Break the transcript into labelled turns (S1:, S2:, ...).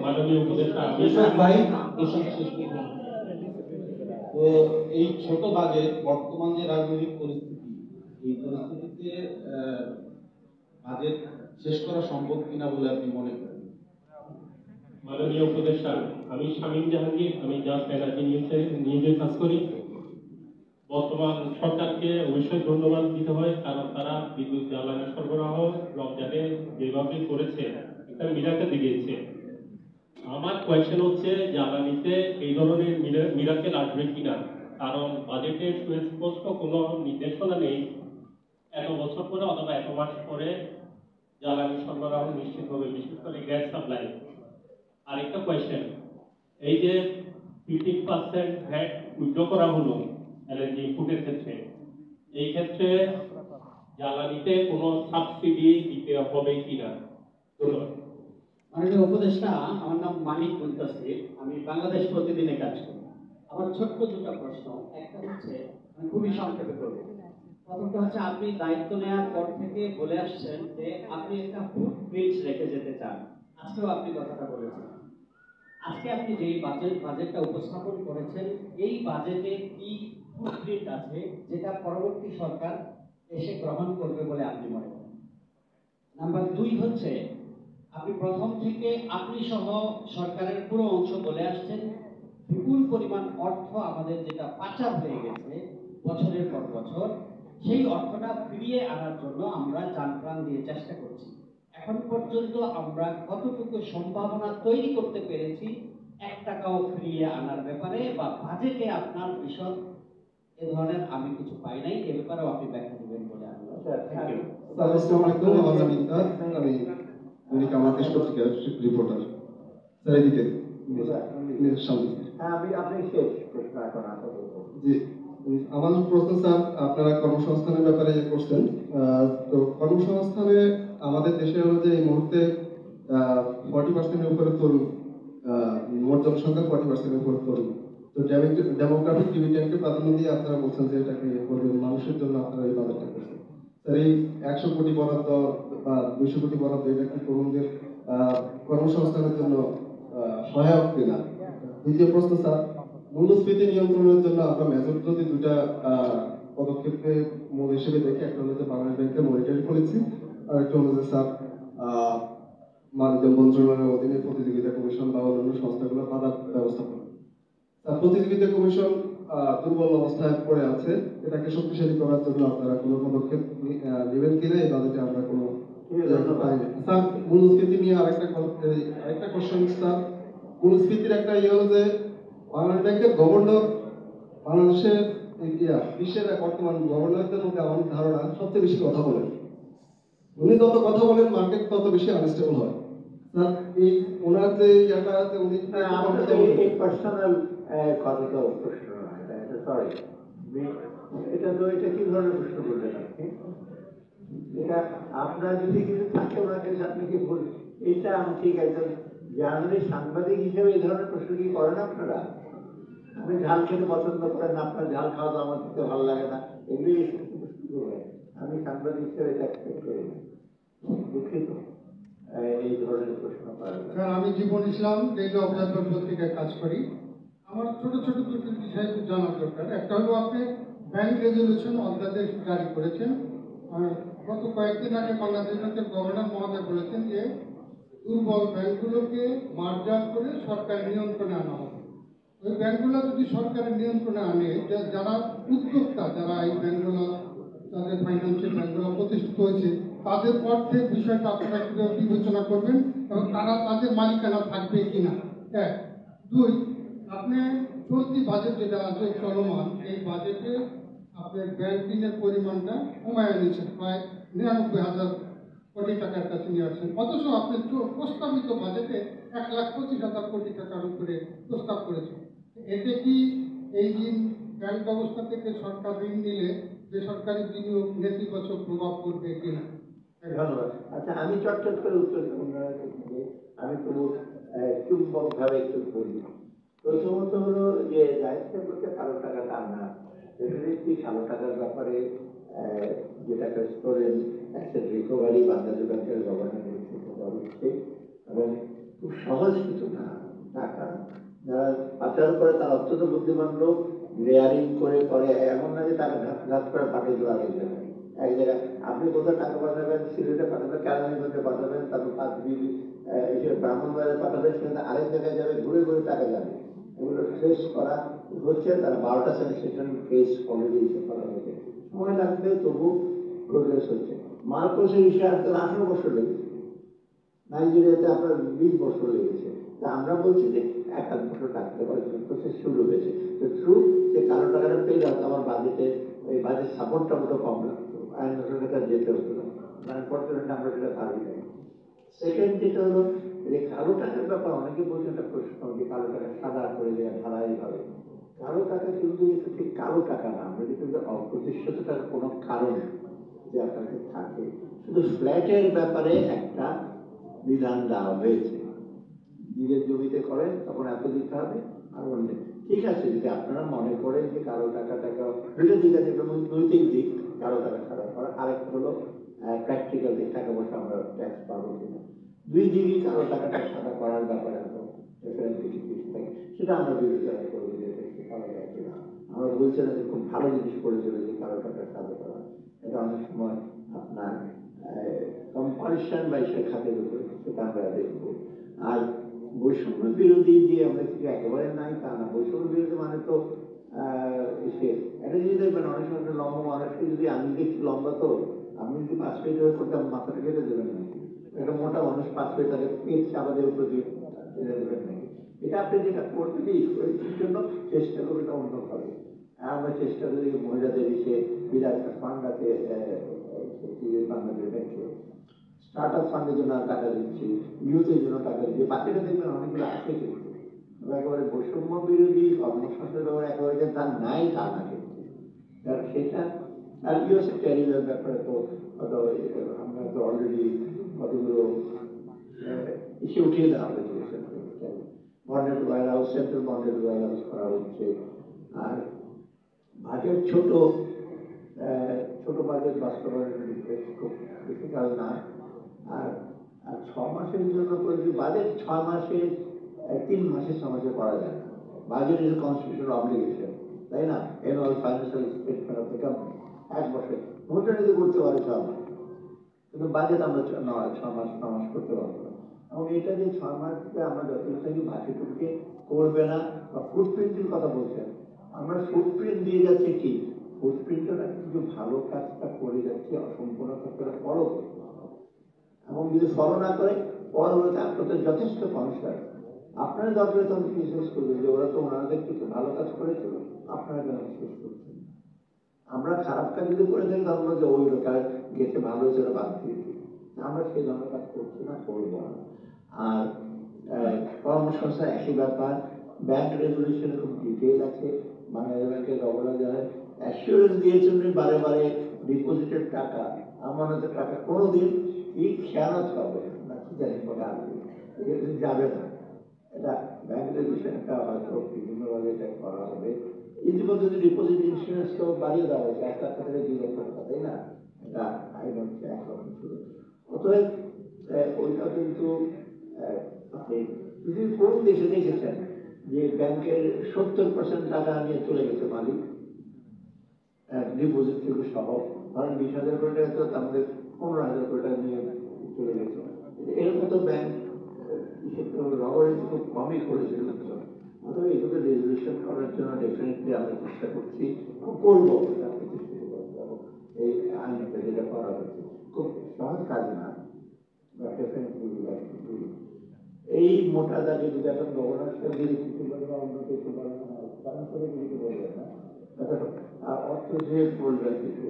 S1: মাননীয় উপদেষ্টা
S2: ভাই
S3: তো এই ছোট বাজেট বর্তমান যে রাজনৈতিক পরিস্থিতি, এই পরিস্থিতিতে বাজেট শেষ করা সম্ভব কিনা বলে আপনি মনে করেন?
S1: মাননীয় উপদেষ্টা, আমি শামীম জাহাঙ্গীর, আমি জাস্ট এনার্জি নিউজে কাজ করি। বর্তমান সরকারকে অবশ্যই ধন্যবাদ দিতে হয়, কারণ তারা বিদ্যুৎ জ্বালানি সরবরাহ রমজানে যেভাবে করেছে একটা মিরাকেল দিয়েছে। আমার কোয়েশ্চেন হচ্ছে জ্বালানিতে এই ধরনের মিরাকেল আসবে কিনা, কারণ বাজেটে সুস্পষ্ট কোনো নির্দেশনা নেই এত বছর পরে অথবা এত মাস পরে জ্বালানি সরবরাহ নিশ্চিত হবে, বিশেষ করে গ্যাস সাপ্লাই। আরেকটা কোয়েশ্চেন, এই যে 15% ভ্যাট উইথড্র করা হলো এলএনজি ইনপুটের ক্ষেত্রে, এই ক্ষেত্রে জ্বালানিতে কোনো সাবসিডি দিতে হবে কিনা? ধন্যবাদ।
S2: মাননীয় উপদেষ্টা, আমার নাম মানিক মুন্তাসির, আমি বাংলাদেশ প্রতিদিনে কাজ করি। আমার ছোট্ট দুটো প্রশ্ন। একটা হচ্ছে, আমি খুবই সংক্ষেপে করব। প্রথমটা হচ্ছে, আপনি দায়িত্ব নেওয়ার পর থেকে বলে আসছেন যে আপনি একটা ফুটপ্রিন্ট রেখে যেতে চান। আজকেও আপনি কথাটা বলেছেন। আজকে আপনি যে বাজেটটা উপস্থাপন করেছেন, এই বাজেটে কি ফুটপ্রিন্ট আছে যেটা পরবর্তী সরকার এসে গ্রহণ করবে বলে আপনি মনে করেন? নাম্বার 2 হচ্ছে, আপনি প্রথম থেকে আপনি সহ সরকারের পুরো অংশ বলে আসছেন বিপুল পরিমাণ অর্থ আমাদের যেটা পাচার হয়ে গেছে বছরের পর বছর, সেই অর্থটা ফিরিয়ে আনার জন্য আমরা জানপ্রাণ দিয়ে চেষ্টা করছি। এখন পর্যন্ত আমরা কতটুকু সম্ভাবনা তৈরি করতে পেরেছি 1 টাকাও ফিরিয়ে আনার ব্যাপারে, বা বাজেটে আপনার বিশদ এ ধরনের আমি কিছু পাই নাই, এ ব্যাপারেও আপনি ব্যাখ্যা দেবেন বলে আমি থ্যাংক ইউ।
S4: আসসালামু আলাইকুম, আমার নাম ইমতাজ, আমি দৈনিক আমার দেশ পত্রিকার রিপোর্টার। স্যার এদিকে
S5: আপনি শেষ প্রশ্ন এখন আশা করবো।
S4: জি, আমার প্রশ্ন স্যার, আপনারা কর্মসংস্থানের ব্যাপারে করছেন। তো কর্মসংস্থানে আমাদের দেশে হলো যে এই মুহূর্তে 40%-এর উপরে তরুণ, মোট জনসংখ্যা 40%-এর উপরে তরুণ। তো ডেমোগ্রাফিক ডিভিডেন্ডকে প্রাধান্য দিয়ে আপনারা বলছেন যে এটাকে করবেন, মানুষের জন্য আপনারা এই বাজেটটা করছেন। স্যার, এই 100 কোটি বরাদ্দ বা 200 কোটি বরাদ্দ, এটা কি তরুণদের কর্মসংস্থানের জন্য সহায়ক কিনা? দ্বিতীয় প্রশ্ন স্যার, মূল্যস্ফীতি নিয়ন্ত্রণের জন্য আমরা মেজর যদি দুটা পদক্ষেপকে মূল হিসেবে দেখি, একটা হলো যে বাংলাদেশ ব্যাংকের মনিটরিং পলিসি, আর একটা হলো যে স্যার মানব মন্ত্রণালয়ের অধীনে প্রতিযোগিতা কমিশন বা অন্যান্য সংস্থাগুলোর বাধা ব্যবস্থাপনা। স্যার, প্রতিযোগিতা কমিশন দুর্বল অবস্থায় পড়ে আছে, এটাকে শক্তিশালী করার জন্য আপনারা কোনো পদক্ষেপ নেবেন কিনা? এই বাজেটে আমরা কোনো স্যার, মূল্যস্ফীতি নিয়ে আরেকটা কোশ্চেন স্যার। মূল্যস্ফীতির একটা হলো যে বাংলাদেশ ব্যাংকের গভর্নর বাংলাদেশের বিশ্বের বর্তমান গভর্নরদের মধ্যে আমার ধারণা সবচেয়ে বেশি কথা বলেন। উনি যত কথা বলেন মার্কেট তত বেশি আনস্টেবল হয়। স্যার, এই ওনার যে ইয়াটা আছে, উনি
S5: এই পার্সোনাল কথাটা প্রশ্ন নয়, এটা সরি, এটা তো এটা কি ধরনের প্রশ্ন করলেন আপনি? এটা আপনার যদি কিছু থাকে ওনাকে আপনি কি বলবেন? এটা আমি ঠিক একজন জার্নালিস্ট সাংবাদিক হিসেবে এই ধরনের প্রশ্ন কি করেন আপনারা? আপনি ঝাল খেতে পছন্দ করেন না, আপনার ঝাল খাওয়া তো আমার খেতে ভালো লাগে না, এগুলি আমি সাংবাদিক হিসেবে এটা এক্সপেক্ট করি না। দুঃখিত এই ধরনের প্রশ্ন করেন।
S6: স্যার, আমি জীবন ইসলাম, ডেইলি অবজারভার পত্রিকায় কাজ করি। আমার ছোট ছোট দুটি বিষয় জানার দরকার। একটা হলো, আপনি ব্যাংক রেজলিউশন অধ্যাদেশ জারি করেছেন। গত কয়েকদিন আগে বাংলাদেশ ব্যাংকের গভর্নর মহোদয় বলেছেন যে দুর্বল ব্যাংকগুলোকে মার্জার করে সরকারের নিয়ন্ত্রণে আনা হবে। ওই ব্যাংকগুলো যদি সরকারের নিয়ন্ত্রণে আনে, যারা উদ্যোক্তা, যারা এই ব্যাংকগুলো, তাদের ফাইন্যান্সিয়াল ব্যাংকগুলো প্রতিষ্ঠিত হয়েছে, তাদের অর্থের বিষয়টা আপনারা কীভাবে বিবেচনা করবেন এবং তারা তাদের মালিকানা থাকবে কিনা? 1। 2, আপনি চলতি বাজেট যেটা আছে চলমান, এই বাজেটে আপনার ব্যাংক ঋণের পরিমাণটা কমায় এনেছেন, প্রায় 99,000 কোটি টাকার কাছে নিয়ে আসছেন। অথচ আপনি প্রস্তাবিত বাজেটে 1,25,000 কোটি টাকার উপরে প্রস্তাব করেছেন। এতে কি এই ঋণ ব্যাংক ব্যবস্থা থেকে সরকার ঋণ নিলে বেসরকারি বিনিয়োগ নেতিবাচক প্রভাব পড়বে কিনা?
S5: ধন্যবাদ। আচ্ছা, আমি চটচট করে উত্তর দেবো, আমি তো চুম্বক ভাবে একটু বলি। প্রথমত হলো যে দায়িত্ব করতে কালো টাকাটা আনা, ডেফিনেটলি কালো টাকার ব্যাপারে যেটা স্টোরেন অ্যাসেট রিকভারি বাংলাদেশ ব্যাংকের গভর্নর হচ্ছে এবং খুব সহজ কিছু না। টাকা যারা পাচার করে তারা অত্যন্ত বুদ্ধিমান লোক, লেয়ারিং করে করে, এমন না যে টাকা ঘাত করে পাঠিয়ে দেওয়া আরেক জায়গায়। এক জায়গায় আপনি কোথাও টাকা পাঠাবেন, সিলেটে পাঠাবেন, কেরানীগঞ্জে পাঠাবেন, তারপর 5 বিল ব্রাহ্মণবাড়িতে পাঠাবেন, সেখানে আরেক জায়গায় যাবে, ঘুরে ঘুরে টাকা যাবে। এগুলো ট্রেস করা হচ্ছে, তারা 12টা সেন্সেশন কেস অলরেডি ইস্যু করা হয়েছে। সময় লাগবে, তবু প্রোগ্রেস হচ্ছে। মার্কোসের বিষয়ে আসতে 18 বছর লেগেছে, নাইজেরিয়াতে আপনার 20 বছর লেগেছে। তা আমরা বলছি যে 1-8 বছর লাগতে পারে, প্রসেস শুরু হয়েছে। তো থ্রু যে কালো টাকাটা পেয়ে যাচ্ছে, আমার বাজেটে এই বাজেট সাপোর্টটা মতো কম লাগতো, আইনের কাছে যেতে হতো না। আনফর্চুনেটলি আমরা সেটা পারি নাই। সেকেন্ড যেটা হলো যে কালো টাকার ব্যাপার, অনেকে বলছে একটা প্রশ্ন যে কালো টাকা সাদা করে দেওয়া ধারাইভাবে। কালো টাকা কিন্তু এটা ঠিক কালো টাকা না, আমরা কিন্তু অপ্রতিষ্ঠিতটার কোনো কারণ যে আপনার কাছে থাকে। শুধু ফ্ল্যাটের ব্যাপারে একটা বিধান দেওয়া হয়েছে, নিজের জমিতে করেন তখন এত দিতে হবে, আর অন্য ঠিক আছে। যদি আপনারা মনে করেন যে কালো টাকা দুটো দিক আছে, একটা নৈতিক দিক কালো টাকা সাদা করা, আরেকটা হলো প্র্যাকটিক্যাল দিক, টাকা পয়সা আমরা ট্যাক্স পাবো কিনা। দুই দিকই কালো টাকাটা সাদা করার ব্যাপারে সেটা আমরা বিবেচনা করবো যে করা যায় কিনা। আমরা বলছি না যে খুব ভালো জিনিস করেছিল যে কালো টাকা সাদা করা, এটা অনেক সময় আপনার কম্পারিশন বা এসব খাতের উপরে, সেটা আমরা দেখবো। আর বৈষম্য বিরোধী যে আমরা কিছু একেবারে নাই তা না, বৈষম্য বিরোধী মানে তো এসে একটা জিনিস দেখবেন, অনেক সময় লম্বা মানুষকে যদি আমি দেখছি লম্বা, তো আপনি যদি 5 ফিট করতে মাথাটা কেটে দেবেন না। একটা মোটা মানুষ 5 ফিট তাকে পেট চাপাদের উপরে দিয়ে টেনে দেবেন নাকি? এটা আপনি যেটা করতে দিই জন্য চেষ্টা করবে অন্যভাবে। আমরা চেষ্টা করি মহিলাদের এসে বিরাট একটা ফান্ড আছে বাংলাদেশ ব্যাংকে, স্টার্ট আপ ফান্ডের জন্য টাকা দিচ্ছি, ইউথের জন্য টাকা দিচ্ছি, বাচ্চাটা দেখবেন অনেকগুলো আছে কিন্তু একেবারে বৈষম্য বিরোধী কর্মসংস্থান ব্যাপারে একেবারে যে তার নাই তা না কিন্তু সেটা। আর ইউএসএ ক্যারিয়ার ব্যাপারে তো আমরা তো অলরেডি কতগুলো ইস্যু উঠিয়ে দেওয়া হয়েছে, bonded warehouse, central bonded warehouse করা হচ্ছে। আর বাজেট ছোট বাজেট বাস্তবায়নের খুব ডিফিকাল্ট না। আর 6 মাসের জন্য করে যদি বাজেট 6 মাসে 3 মাসে 6 মাসে করা যায় না। বাজেট ইজ কনস্টিটিউশনাল অব্লিগেশন, তাই না? Annual financial statement of the company 1 বছর মোটামুটি করতে পারে 6 মাস, কিন্তু বাজেট আমরা 6 মাস করতে পারবো না। এবং এটা যে 6 মাসে আমরা যতটুকু থাকি বাকিটুকুকে করবে না। বা ফুটপ্রিন্টের কথা বলছেন, আমরা ফুটপ্রিন্ট দিয়ে যাচ্ছি কি, ফুটপ্রিন্টটা কিন্তু ভালো কাজটা করে যাচ্ছে, অসম্পূর্ণ কাজটা ফলো করতে হবে। এবং যদি ফলো না করে পরবর্তী আপনাদের যথেষ্ট কনসার্ন, আপনারা দরকার তখন বিশেষ করবে যে ওরা তো ওনাদের কিছু ভালো কাজ করেছিল, আপনারা কেন শেষ করছেন। আমরা খারাপ কাজ যদি করে থাকি তখন যে ওই লোকের গেছে ভালো হয়েছে ওরা বাদ দিয়ে দিই, আমরা সেই ধরনের কাজ করছি না, করবো না। আর কর্মসংস্থান একই ব্যাপার, ব্যাংক রেগুলেশনে খুব ডিটেল আছে। বাংলাদেশ ব্যাংকের গভর্নর জানেন অ্যাসিওরেন্স দিয়েছেন বারে বারে ডিপোজিটের টাকা, আমানতের টাকা কোনোদিন কি খেয়ানত হবে না, কি জানি বলে আসবে যাবে না। এটা ব্যাংক রেগুলেশনটা হয়তো বিভিন্নভাবে এটা করা হবে। ইতিমধ্যে ডিপোজিট ইন্স্যুরেন্সকেও বাড়িয়ে দেওয়া হয়েছে 1 লাখ থেকে 2 লক্ষ টাকা, তাই না? এটা আইন হচ্ছে 1 লক্ষ ছিল। অতএব ওইটা কিন্তু আপনি যদি কোন দেশে দেখেছেন যে ব্যাংকের 70% টাকা নিয়ে চলে গেছে মালিক ডিপোজিট থেকে সহ, ধরেন 20,000 কোটি টাকা, তার মধ্যে 15,000 কোটি টাকা নিয়ে চলে গেছে। এরকম তো ব্যাংক রবারি খুব কমই করেছিল। অথবা এগুলো রেজলিউশন করার জন্য ডেফিনেটলি আমরা চেষ্টা করছি, করবো। এই আইনটা যেটা করা হচ্ছে খুব সহজ কাজ না, এই মোটা দাগে যদি এখন গভর্নর যদি কিছু বলে বা অন্য কিছু বলে না, কারণ করে কিছু বলবে না, অর্থ যে বলবে কিছু